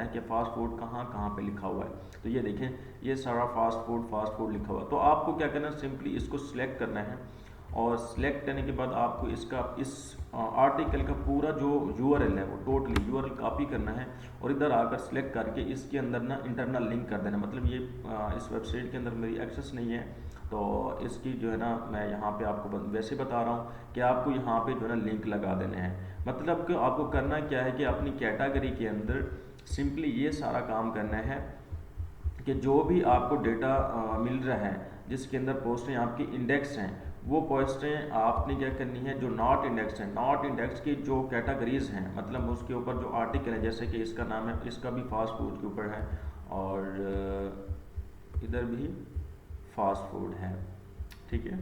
कि fast food कहाँ कहाँ पे लिखा हुआ है। तो ये देखें, ये सारा फास्ट फूड लिखा हुआ है। तो आपको क्या करना है, सिंपली इसको सिलेक्ट करना है और सिलेक्ट करने के बाद आपको इसका इस आर्टिकल का पूरा जो यूआरएल है वो टोटली यूआरएल कॉपी करना है और इधर आकर सिलेक्ट करके इसके अंदर ना इंटरनल लिंक कर देना। मतलब ये इस वेबसाइट के अंदर मेरी एक्सेस नहीं है, तो इसकी जो है ना मैं यहाँ पे आपको वैसे बता रहा हूँ कि आपको यहाँ पे जो है ना लिंक लगा देने हैं। मतलब कि आपको करना क्या है कि अपनी कैटेगरी के अंदर सिंपली ये सारा काम करना है कि जो भी आपको डेटा मिल रहा है जिसके अंदर पोस्टें आपकी इंडेक्स हैं, वो पोस्टें आपने क्या करनी है, जो नॉट इंडेक्स हैं, नॉट इंडेक्स की जो कैटेगरीज हैं, मतलब उसके ऊपर जो आर्टिकल है, जैसे कि इसका नाम है, इसका भी फास्ट फूड के ऊपर है और इधर भी फास्ट फूड है, ठीक है।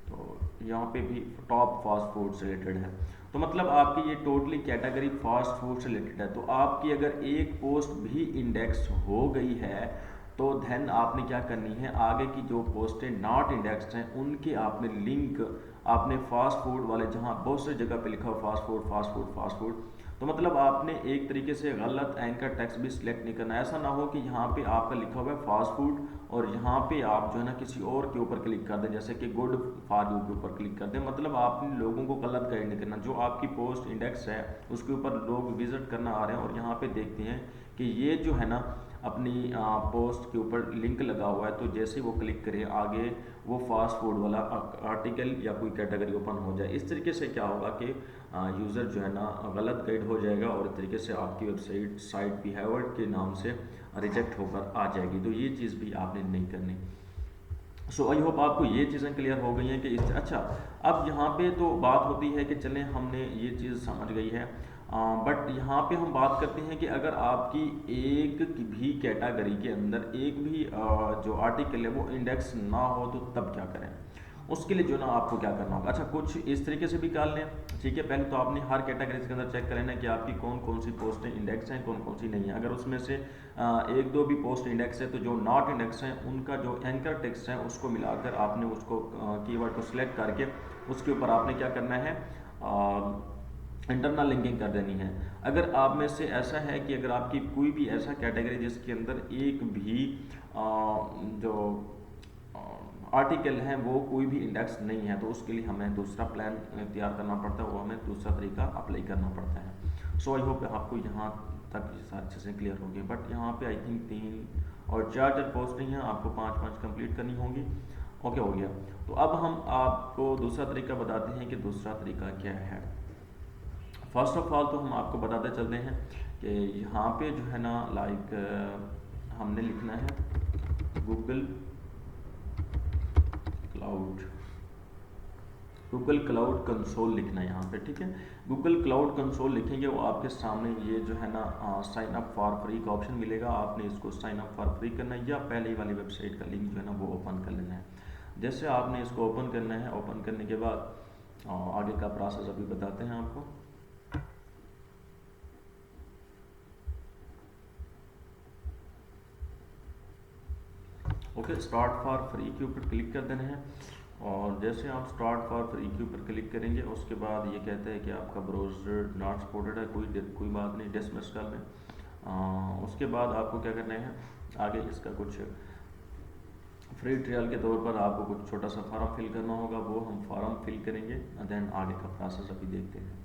तो यहाँ पे भी टॉप फास्ट फूड से रिलेटेड है। तो मतलब आपकी ये टोटली कैटेगरी फास्ट फूड से रिलेटेड है। तो आपकी अगर एक पोस्ट भी इंडेक्स हो गई है तो देन आपने क्या करनी है, आगे की जो पोस्टें नॉट इंडेक्स्ड हैं उनके आपने लिंक आपने फास्ट फूड वाले, जहाँ बहुत सी जगह पे लिखा हो fast food fast food fast food, तो मतलब आपने एक तरीके से गलत एंकर टेक्स्ट भी सिलेक्ट नहीं करना। ऐसा ना हो कि यहाँ पे आपका लिखा हुआ है फास्ट फूड और यहाँ पे आप जो है ना किसी और के ऊपर क्लिक कर दें, जैसे कि गुड फॉर यू के ऊपर क्लिक कर दें। मतलब आपने लोगों को गलत गाइड नहीं करना। जो आपकी पोस्ट इंडेक्स है उसके ऊपर लोग विजिट करना आ रहे हैं और यहाँ पे देखते हैं कि ये जो है ना अपनी पोस्ट के ऊपर लिंक लगा हुआ है, तो जैसे वो क्लिक करें आगे वो फास्ट फूड वाला आर्टिकल या कोई कैटेगरी ओपन हो जाए। इस तरीके से क्या होगा कि यूज़र जो है ना गलत गाइड हो जाएगा और इस तरीके से आपकी वेबसाइट साइट बिहेवियर के नाम से रिजेक्ट होकर आ जाएगी। तो ये चीज़ भी आपने नहीं करनी। सो आई होप आपको ये चीज़ें क्लियर हो गई हैं कि अच्छा अब यहाँ पे तो बात होती है कि चलें हमने ये चीज़ समझ गई है, बट यहाँ पे हम बात करते हैं कि अगर आपकी एक की भी कैटेगरी के अंदर एक भी जो आर्टिकल है वो इंडेक्स ना हो तो तब क्या करें। उसके लिए जो ना आपको क्या करना होगा, अच्छा कुछ इस तरीके से भी कर लें, ठीक है। पहले तो आपने हर कैटेगरी के अंदर चेक कर लेना कि आपकी कौन कौन सी पोस्टें इंडेक्स हैं, कौन कौन सी नहीं है। अगर उसमें से एक दो भी पोस्ट इंडेक्स है तो जो नॉट इंडेक्स हैं उनका जो एंकर टेक्स्ट है उसको मिलाकर आपने उसको कीवर्ड को सिलेक्ट करके उसके ऊपर आपने क्या करना है, इंटरनल लिंकिंग कर देनी है। अगर आप में से ऐसा है कि अगर आपकी कोई भी ऐसा कैटेगरी जिसके अंदर एक भी जो आर्टिकल हैं वो कोई भी इंडेक्स नहीं है, तो उसके लिए हमें दूसरा प्लान तैयार करना पड़ता है, वो हमें दूसरा तरीका अप्लाई करना पड़ता है। सो आई होप आपको यहाँ तक सारी चीज़ें क्लियर होगी। बट यहाँ पे आई थिंक 3 और 4 पोस्ट नहीं है, आपको 5 कंप्लीट करनी होगी। ओके हो गया। तो अब हम आपको दूसरा तरीका बताते हैं कि दूसरा तरीका क्या है। फर्स्ट ऑफ ऑल तो हम आपको बताते चलते हैं कि यहाँ पे जो है ना लाइक हमने लिखना है गूगल क्लाउड कंसोल लिखना है यहाँ पे, ठीक है। गूगल क्लाउड कंसोल लिखेंगे वो आपके सामने ये जो है ना साइन अप फॉर फ्री का ऑप्शन मिलेगा। आपने इसको साइन अप फॉर फ्री करना है या पहले वाली वेबसाइट का लिंक जो है ना वो ओपन कर लेना है। जैसे आपने इसको ओपन करना है, ओपन करने के बाद आगे का प्रोसेस अभी बताते हैं आपको। ओके, स्टार्ट फॉर फ्री के ऊपर क्लिक कर देना है और जैसे आप स्टार्ट फॉर फ्री के ऊपर क्लिक करेंगे उसके बाद ये कहता है कि आपका ब्राउज़र नॉट सपोर्टेड है, कोई बात नहीं, डिसमिस कर लें। उसके बाद आपको क्या करना है, आगे इसका कुछ फ्री ट्रायल के तौर पर आपको कुछ छोटा सा फॉर्म फिल करना होगा, वो हम फॉर्म फिल करेंगे देन आगे का प्रोसेस अभी देखते हैं।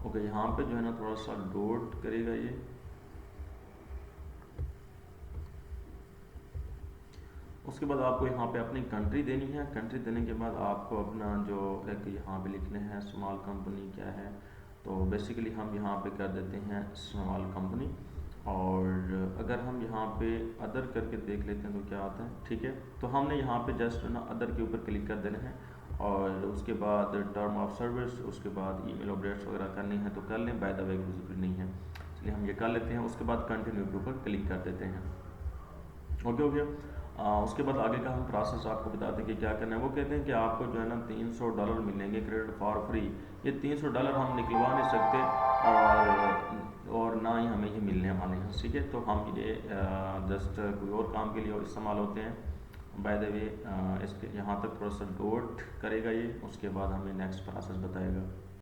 ओके, यहाँ पे जो है ना थोड़ा सा लोड करेगा ये। उसके बाद आपको यहाँ पे अपनी कंट्री देनी है। कंट्री देने के बाद आपको अपना जो एक यहाँ पे लिखने हैं स्मॉल कंपनी क्या है, तो बेसिकली हम यहाँ पे कर देते हैं स्मॉल कंपनी। और अगर हम यहाँ पे अदर करके देख लेते हैं तो क्या आता है, ठीक है। तो हमने यहाँ पे जस्ट ना अदर के ऊपर क्लिक कर देना है और उसके बाद टर्म ऑफ सर्विस, उसके बाद ईमेल अपडेट्स वगैरह करनी है तो कर लें, बाय द वे ज़रूरी नहीं है इसलिए हम ये कर लेते हैं। उसके बाद कंटिन्यू के ऊपर क्लिक कर देते हैं। ओके हो गया। उसके बाद आगे का हम प्रोसेस आपको बताते हैं कि क्या करना है। वो कहते हैं कि आपको जो है ना $300 मिलेंगे क्रेडिट फॉर फ्री। ये $300 हम निकलवा नहीं सकते और ना ही हमें ये मिलने वाले हैं, ठीक है। तो हम ये जस्ट कोई और काम के लिए और इस्तेमाल होते हैं। बाय द वे इसके यहाँ तक थोड़ा सा डोट करेगा ये, उसके बाद हमें नेक्स्ट प्रोसेस बताएगा।